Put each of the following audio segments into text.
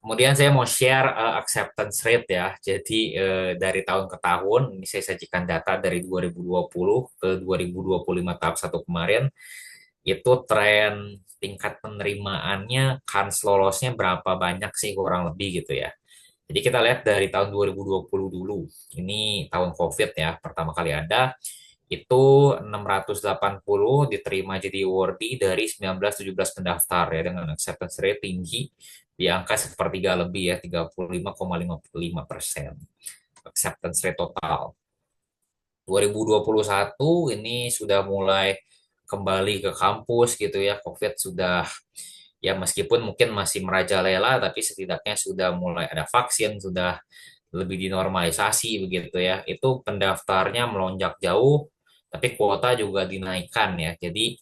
Kemudian saya mau share acceptance rate ya. Jadi dari tahun ke tahun, ini saya sajikan data dari 2020 ke 2025 tahap satu kemarin, itu tren tingkat penerimaannya, kans lolosnya berapa banyak sih kurang lebih gitu ya. Jadi kita lihat dari tahun 2020 dulu. Ini tahun COVID ya, pertama kali ada itu 680 diterima jadi awardee dari 19-17 pendaftar ya dengan acceptance rate tinggi di angka sepertiga lebih ya 35,55% acceptance rate total. 2021 ini sudah mulai kembali ke kampus gitu ya, COVID sudah ya meskipun mungkin masih merajalela tapi setidaknya sudah mulai ada vaksin, sudah lebih dinormalisasi begitu ya. Itu pendaftarnya melonjak jauh, tapi kuota juga dinaikkan ya. Jadi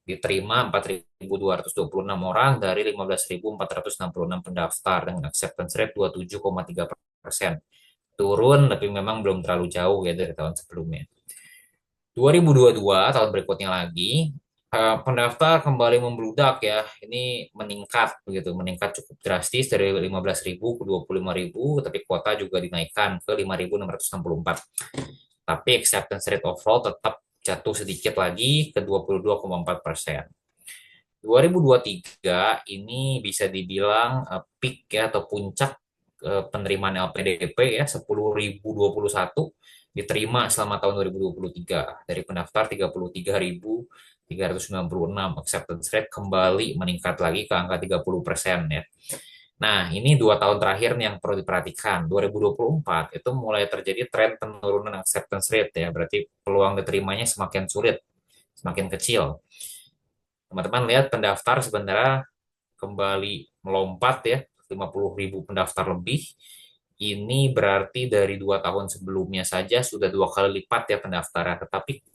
diterima 4.226 orang dari 15.466 pendaftar dengan acceptance rate 27,3%. Turun, tapi memang belum terlalu jauh ya dari tahun sebelumnya. 2022 tahun berikutnya lagi pendaftar kembali membludak ya. Ini meningkat begitu, meningkat cukup drastis dari 15.000 ke 25.000, tapi kuota juga dinaikkan ke 5.664. Tapi acceptance rate overall tetap jatuh sedikit lagi ke 22,4%. 2023 ini bisa dibilang peak ya atau puncak penerimaan LPDP ya 10.021 diterima selama tahun 2023 dari pendaftar 33.396, acceptance rate kembali meningkat lagi ke angka 30% ya. Nah, ini 2 tahun terakhir nih yang perlu diperhatikan. 2024 itu mulai terjadi tren penurunan acceptance rate ya, berarti peluang diterimanya semakin sulit, semakin kecil. Teman-teman lihat pendaftar sebenarnya kembali melompat ya, 50.000 pendaftar lebih. Ini berarti dari 2 tahun sebelumnya saja sudah 2 kali lipat ya pendaftarnya, tetapi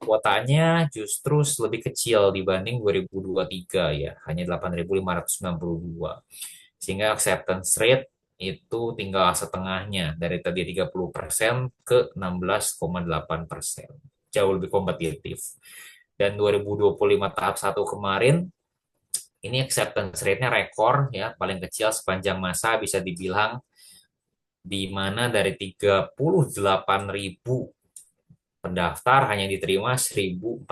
kuotanya justru lebih kecil dibanding 2023 ya, hanya 8.592. Sehingga acceptance rate itu tinggal setengahnya dari tadi 30% ke 16,8%. Jauh lebih kompetitif. Dan 2025 tahap satu kemarin ini acceptance rate-nya rekor ya, paling kecil sepanjang masa bisa dibilang di mana dari 38.000 pendaftar hanya diterima 1.431.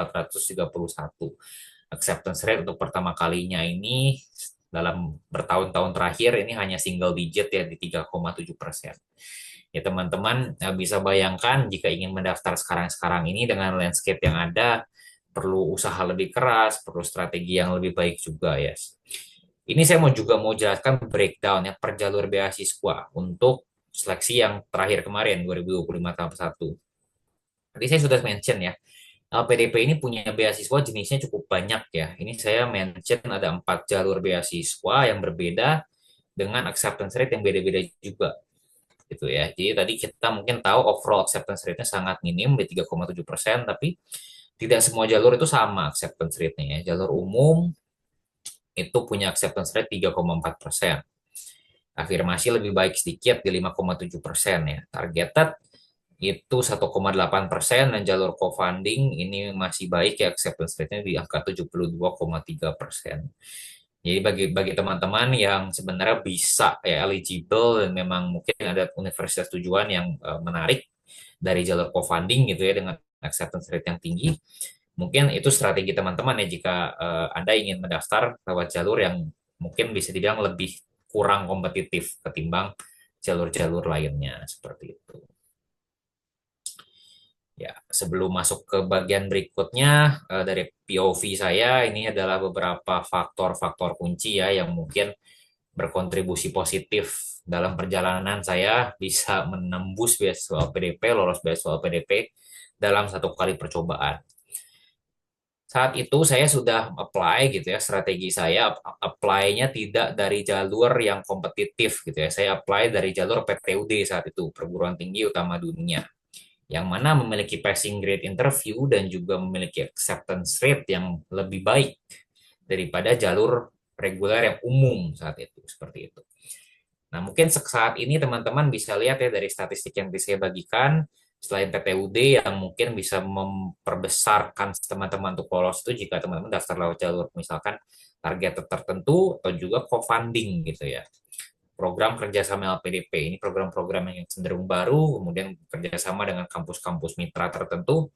Acceptance rate untuk pertama kalinya ini dalam bertahun-tahun terakhir ini hanya single digit ya di 3,7%. Ya teman-teman bisa bayangkan jika ingin mendaftar sekarang-sekarang ini dengan landscape yang ada, perlu usaha lebih keras, perlu strategi yang lebih baik juga ya. Ini saya mau jelaskan breakdown ya per jalur beasiswa untuk seleksi yang terakhir kemarin 2025 tahap 1. Tadi saya sudah mention ya, PDP ini punya beasiswa jenisnya cukup banyak ya. Ini saya mention ada 4 jalur beasiswa yang berbeda dengan acceptance rate yang beda-beda juga gitu ya. Jadi tadi kita mungkin tahu overall acceptance rate-nya sangat minim di 3,7%, tapi tidak semua jalur itu sama acceptance rate-nya ya. Jalur umum itu punya acceptance rate 3,4%. Afirmasi lebih baik sedikit di 5,7% ya. Targeted itu 1,8% dan jalur co-funding ini masih baik ya acceptance rate-nya di angka 72,3%. Jadi bagi bagi teman-teman yang sebenarnya bisa ya eligible dan memang mungkin ada universitas tujuan yang menarik dari jalur co-funding gitu ya dengan acceptance rate yang tinggi, mungkin itu strategi teman-teman ya jika Anda ingin mendaftar lewat jalur yang mungkin bisa dibilang lebih kurang kompetitif ketimbang jalur-jalur lainnya seperti itu. Ya, sebelum masuk ke bagian berikutnya dari POV saya, ini adalah beberapa faktor-faktor kunci ya yang mungkin berkontribusi positif dalam perjalanan saya bisa menembus beasiswa LPDP, lolos beasiswa LPDP dalam 1 kali percobaan. Saat itu saya sudah apply gitu ya, strategi saya apply-nya tidak dari jalur yang kompetitif gitu ya. Saya apply dari jalur PTUD saat itu, Perguruan Tinggi Utama Dunia, yang mana memiliki passing grade interview dan juga memiliki acceptance rate yang lebih baik daripada jalur reguler yang umum saat itu, seperti itu. Nah, mungkin saat ini teman-teman bisa lihat ya dari statistik yang bisa saya bagikan, selain PTUD yang mungkin bisa memperbesarkan teman-teman untuk lolos itu jika teman-teman daftar lewat jalur misalkan target tertentu atau juga co-funding gitu ya. Program kerjasama LPDP ini program-program yang cenderung baru, kemudian kerjasama dengan kampus-kampus mitra tertentu.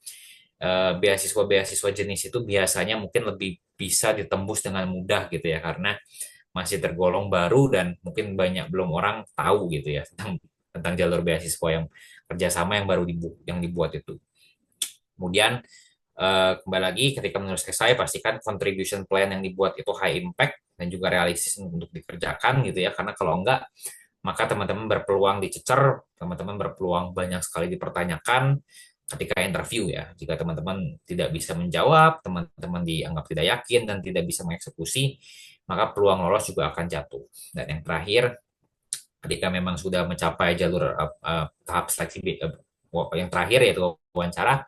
Beasiswa-beasiswa jenis itu biasanya mungkin lebih bisa ditembus dengan mudah gitu ya, karena masih tergolong baru dan mungkin banyak belum orang tahu gitu ya tentang jalur beasiswa yang kerjasama yang baru yang dibuat itu. Kemudian kembali lagi ketika menulis esai pastikan contribution plan yang dibuat itu high impact dan juga realistis untuk dikerjakan gitu ya, karena kalau enggak maka teman-teman berpeluang dicecer, teman-teman berpeluang banyak sekali dipertanyakan ketika interview ya. Jika teman-teman tidak bisa menjawab, teman-teman dianggap tidak yakin dan tidak bisa mengeksekusi, maka peluang lolos juga akan jatuh. Dan yang terakhir, ketika memang sudah mencapai jalur tahap seleksi yang terakhir yaitu wawancara,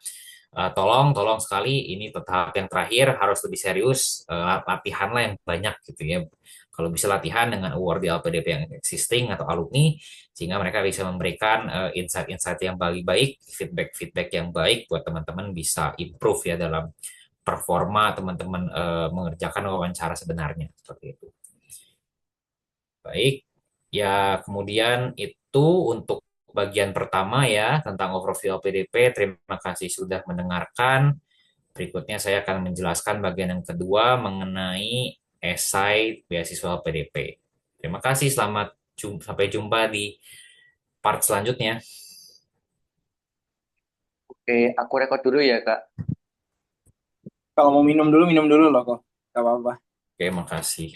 tolong tolong sekali ini tahap yang terakhir harus lebih serius, latihanlah yang banyak gitu ya. Kalau bisa latihan dengan award di LPDP yang existing atau alumni, sehingga mereka bisa memberikan insight-insight yang baik, feedback-feedback yang baik buat teman-teman bisa improve ya dalam performa teman-teman mengerjakan wawancara sebenarnya seperti itu. Baik, ya kemudian itu untuk bagian pertama ya tentang overview LPDP. Terima kasih sudah mendengarkan. Berikutnya saya akan menjelaskan bagian yang kedua mengenai esai beasiswa LPDP. Terima kasih, sampai jumpa di part selanjutnya. Oke, aku rekod dulu ya, Kak. Kalau mau minum dulu loh kok. Gak apa-apa. Oke, makasih.